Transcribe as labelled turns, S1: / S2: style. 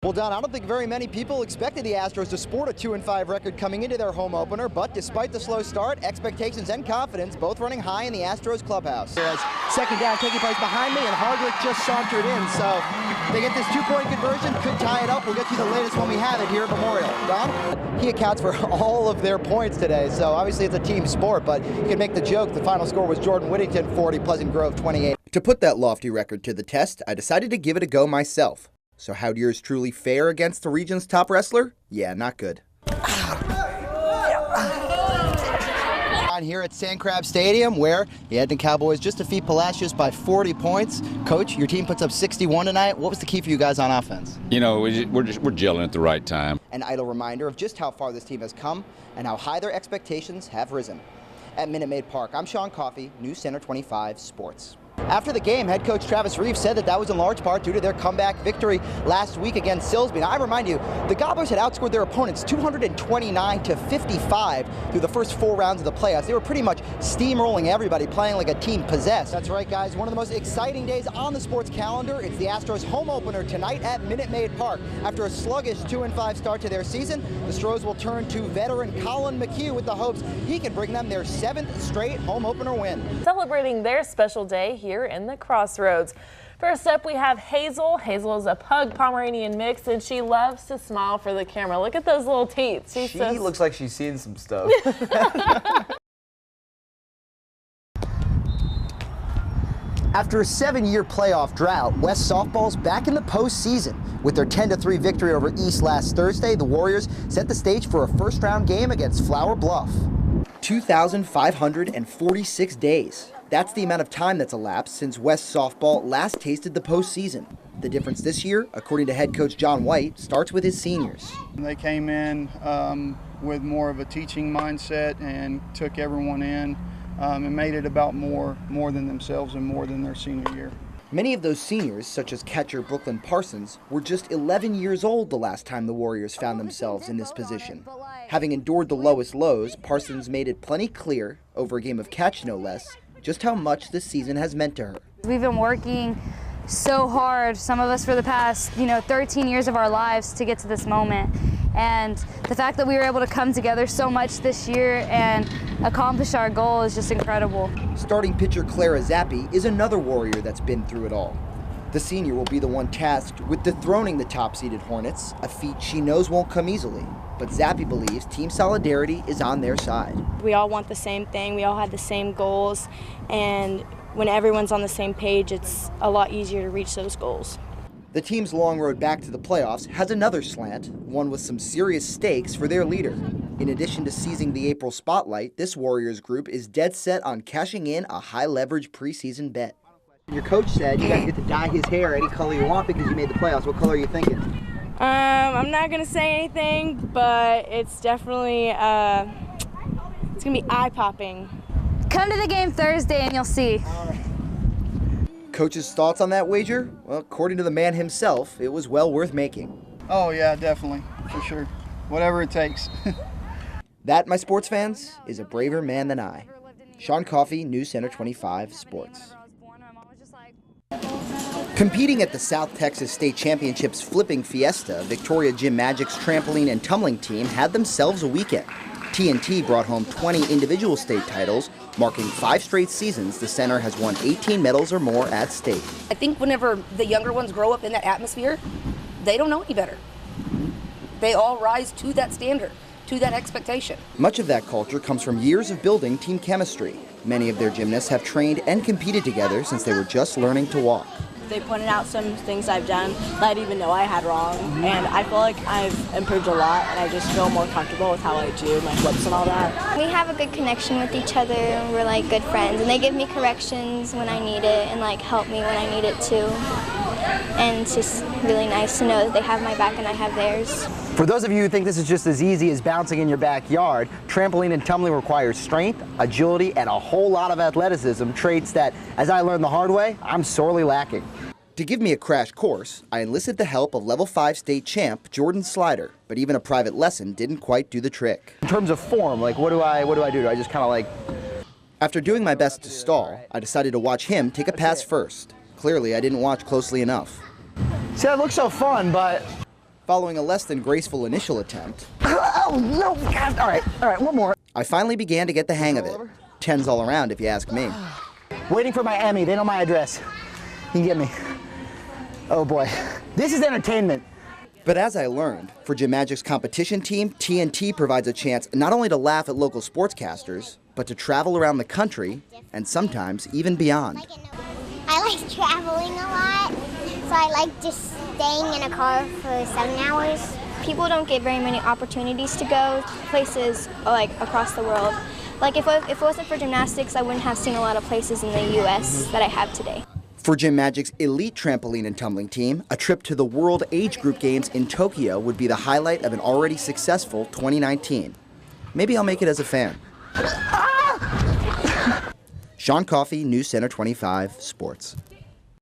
S1: Well, Don, I don't think very many people expected the Astros to sport a 2-5 record coming into their home opener, but despite the slow start, expectations and confidence both running high in the Astros clubhouse. As second down taking place behind me, and Hardwick just sauntered in, so they get this two-point conversion, could tie it up. We'll get you the latest when we have it here at Memorial. Don? He accounts for all of their points today, so obviously it's a team sport, but you can make the joke the final score was Jordan Whittington 40, Pleasant Grove 28. To put that lofty record to the test, I decided to give it a go myself. So how'd yours truly fare against the region's top wrestler? Yeah, not good. On here at Sand Crab Stadium, where the Edmonton Cowboys just defeat Palacios by 40 points. Coach, your team puts up 61 tonight. What was the key for you guys on offense?
S2: You know, we're gelling at the right time.
S1: An idle reminder of just how far this team has come and how high their expectations have risen. At Minute Maid Park, I'm Sean Coffey, News Center 25 Sports. After the game, head coach Travis Reeves said that was in large part due to their comeback victory last week against Silsbee. Now, I remind you, the Gobblers had outscored their opponents 229-55 through the first 4 rounds of the playoffs. They were pretty much steamrolling everybody, playing like a team possessed. That's right, guys. One of the most exciting days on the sports calendar. It's the Astros home opener tonight at Minute Maid Park. After a sluggish 2-5 start to their season, the Stros will turn to veteran Colin McHugh with the hopes he can bring them their 7th straight home opener win.
S3: Celebrating their special day here in the Crossroads. First up, we have Hazel. Hazel is a pug Pomeranian mix, and she loves to smile for the camera. Look at those little teeth.
S4: She looks like she's seen some stuff.
S1: After a 7-year playoff drought, West softball's back in the postseason. With their 10-3 victory over East last Thursday, the Warriors set the stage for a first-round game against Flower Bluff. 2,546 days. That's the amount of time that's elapsed since West softball last tasted the postseason. The difference this year, according to head coach John White, starts with his seniors.
S5: They came in with more of a teaching mindset and took everyone in and made it about more than themselves and more than their senior year.
S1: Many of those seniors, such as catcher Brooklyn Parsons, were just 11 years old the last time the Warriors found themselves in this position. Having endured the lowest lows, Parsons made it plenty clear, over a game of catch no less, just how much this season has meant to her.
S6: We've been working so hard, some of us for the past, 13 years of our lives to get to this moment. And the fact that we were able to come together so much this year and accomplish our goal is just incredible.
S1: Starting pitcher Clara Zappi is another Warrior that's been through it all. The senior will be the one tasked with dethroning the top-seeded Hornets, a feat she knows won't come easily. But Zappi believes team solidarity is on their side.
S7: We all want the same thing, we all had the same goals, and when everyone's on the same page, it's a lot easier to reach those goals.
S1: The team's long road back to the playoffs has another slant, one with some serious stakes for their leader. In addition to seizing the April spotlight, this Warriors group is dead set on cashing in a high-leverage preseason bet. Your coach said you guys get to dye his hair any color you want because you made the playoffs. What color are you thinking?
S7: I'm not going to say anything, but it's definitely, it's going to be eye-popping.
S6: Come to the game Thursday and you'll see.
S1: Coach's thoughts on that wager? Well, according to the man himself, it was well worth making.
S5: Oh yeah, definitely, for sure. Whatever it takes.
S1: That, my sports fans, is a braver man than I. Sean Coffey, News Center 25 Sports. Competing at the South Texas State Championships Flipping Fiesta, Victoria Gym Magic's trampoline and tumbling team had themselves a weekend. TNT brought home 20 individual state titles, marking 5 straight seasons the center has won 18 medals or more at state.
S8: I think whenever the younger ones grow up in that atmosphere, they don't know any better. They all rise to that standard, to that expectation.
S1: Much of that culture comes from years of building team chemistry. Many of their gymnasts have trained and competed together since they were just learning to walk.
S9: They pointed out some things I've done that I didn't even know I had wrong, and I feel like I've improved a lot, and I just feel more comfortable with how I do my flips and all that.
S10: We have a good connection with each other, and we're like good friends, and they give me corrections when I need it and like help me when I need it too. And it's just really nice to know that they have my back and I have theirs.
S1: For those of you who think this is just as easy as bouncing in your backyard, trampoline and tumbling requires strength, agility, and a whole lot of athleticism, traits that, as I learned the hard way, I'm sorely lacking. To give me a crash course, I enlisted the help of level 5 state champ Jordan Slider, but even a private lesson didn't quite do the trick. In terms of form, like what do I do? Do I just kind of like... After doing my best to stall, I decided to watch him take a pass first. Clearly, I didn't watch closely enough.
S4: See, that looks so fun, but
S1: following a less than graceful initial attempt.
S11: Oh, no, God. All right, one more.
S1: I finally began to get the hang of it. 10s all around, if you ask me.
S11: Waiting for Miami. They know my address. You can get me. Oh, boy. This is entertainment.
S1: But as I learned, for Gym Magic's competition team, TNT provides a chance not only to laugh at local sportscasters, but to travel around the country and sometimes even beyond.
S10: I like traveling a lot, so I like just staying in a car for 7 hours. People don't get very many opportunities to go places like across the world. Like if it wasn't for gymnastics, I wouldn't have seen a lot of places in the U.S. that I have today.
S1: For Gym Magic's elite trampoline and tumbling team, a trip to the World Age Group Games in Tokyo would be the highlight of an already successful 2019. Maybe I'll make it as a fan. Sean Coffey, News Center 25 Sports.